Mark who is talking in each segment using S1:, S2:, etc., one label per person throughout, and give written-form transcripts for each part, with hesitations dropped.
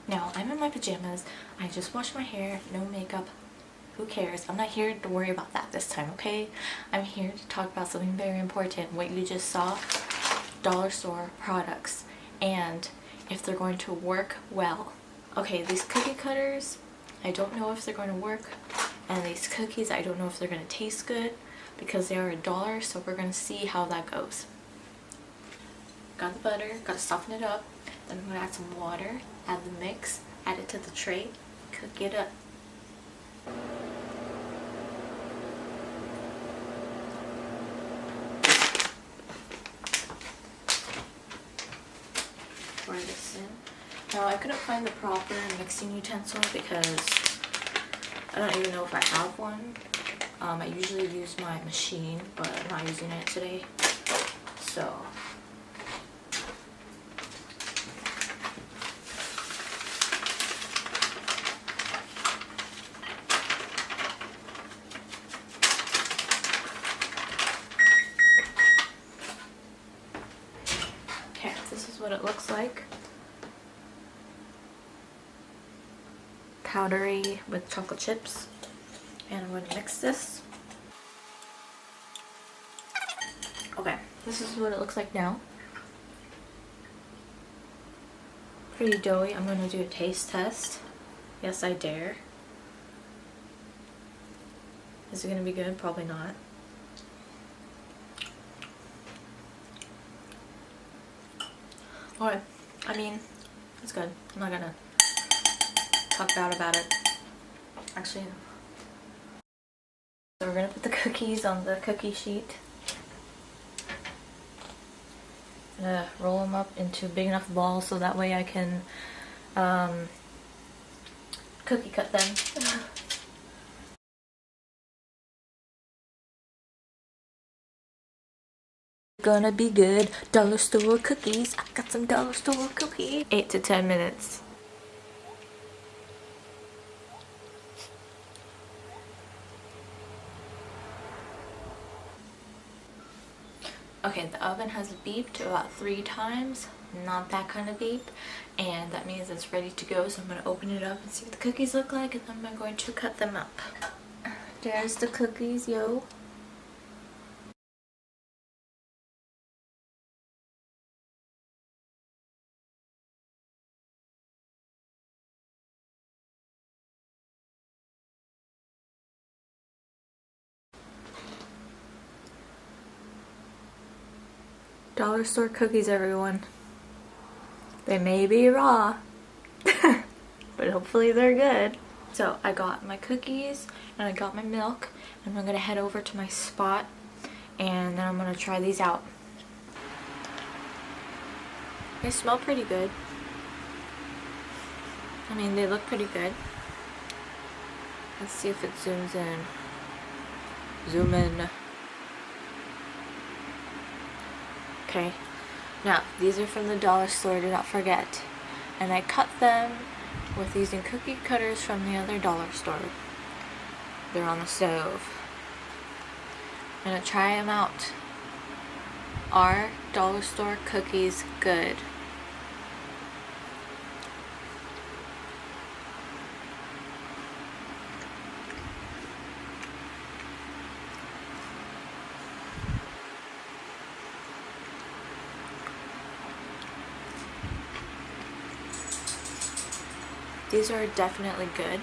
S1: Now, I'm in my pajamas. I just washed my hair, no makeup. Who cares? I'm not here to worry about that this time, okay? I'm here to talk about something very important. What you just saw, dollar store products, and if they're going to work well. Okay, these cookie cutters, I don't know if they're going to work, and these cookies, I don't know if they're going to taste good because they are $1, so we're going to see how that goes. Got the butter, got to soften it up, then I'm going to add some water, add the mix, add it to the tray, cook it up. Pour this in. Now I couldn't find the proper mixing utensil because I don't even know if I have one. I usually use my machine, but I'm not using it today. So okay, this is what it looks like. Powdery with chocolate chips. And I'm going to mix this. Okay, this is what it looks like now. Pretty doughy. I'm going to do a taste test. Yes, I dare. Is it going to be good? Probably not. Alright, I mean, it's good. I'm not going to talk bad about it. Actually, so we're going to put the cookies on the cookie sheet. I'm going to roll them up into big enough balls so that way I can cookie cut them. Gonna be good. Dollar store cookies. I got some dollar store cookies. 8 to 10 minutes. Okay, the oven has beeped about 3 times, not that kind of beep, and that means it's ready to go, so I'm going to open it up and see what the cookies look like, and then I'm going to cut them up. There's the cookies, yo. Dollar store cookies, everyone. They may be raw, but hopefully they're good. So I got my cookies and I got my milk, and I'm gonna head over to my spot and then I'm gonna try these out. They smell pretty good. I mean, they look pretty good. Let's see if it zooms in. Zoom in. Okay, now these are from the dollar store, do not forget. And I cut them with using cookie cutters from the other dollar store. They're on the stove. I'm gonna try them out. Are dollar store cookies good? These are definitely good.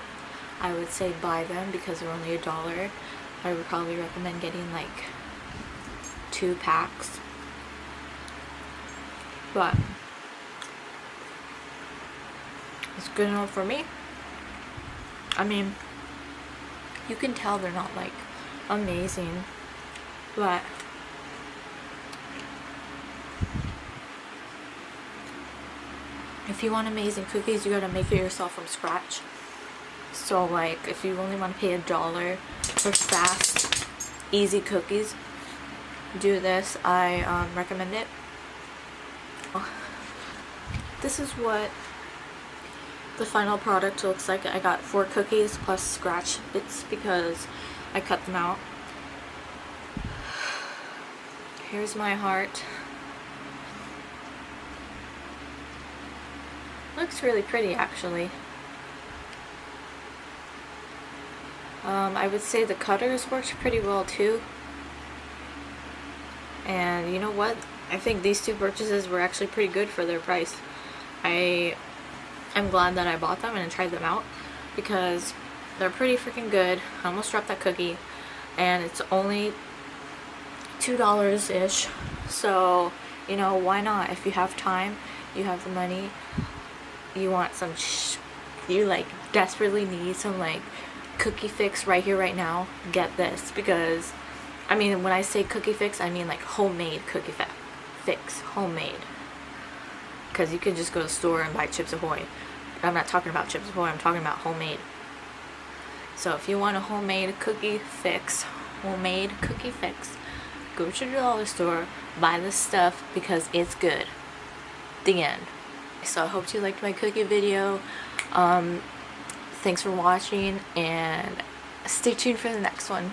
S1: I would say buy them because they're only $1. I would probably recommend getting like 2 packs. But it's good enough for me. I mean, you can tell they're not like amazing, but if you want amazing cookies, you gotta make it yourself from scratch. So like, if you only want to pay $1 for fast, easy cookies, do this. I recommend it. This is what the final product looks like. I got 4 cookies plus scratch bits because I cut them out. Here's my heart. looks really pretty actually. I would say the cutters worked pretty well too. And you know what? I think these two purchases were actually pretty good for their price. I'm glad that I bought them and tried them out because they're pretty freaking good. I almost dropped that cookie, and it's only $2-ish. So, you know, why not? If you have time, you have the money, you want some, you like desperately need some like cookie fix right here, right now, get this. Because, I mean, when I say cookie fix, I mean like homemade cookie fix, homemade. Because you can just go to the store and buy Chips Ahoy. But I'm not talking about Chips Ahoy, I'm talking about homemade. So if you want a homemade cookie fix, go to the dollar store, buy this stuff because it's good. The end. So I hope you liked my cookie video. Thanks for watching, and stay tuned for the next one.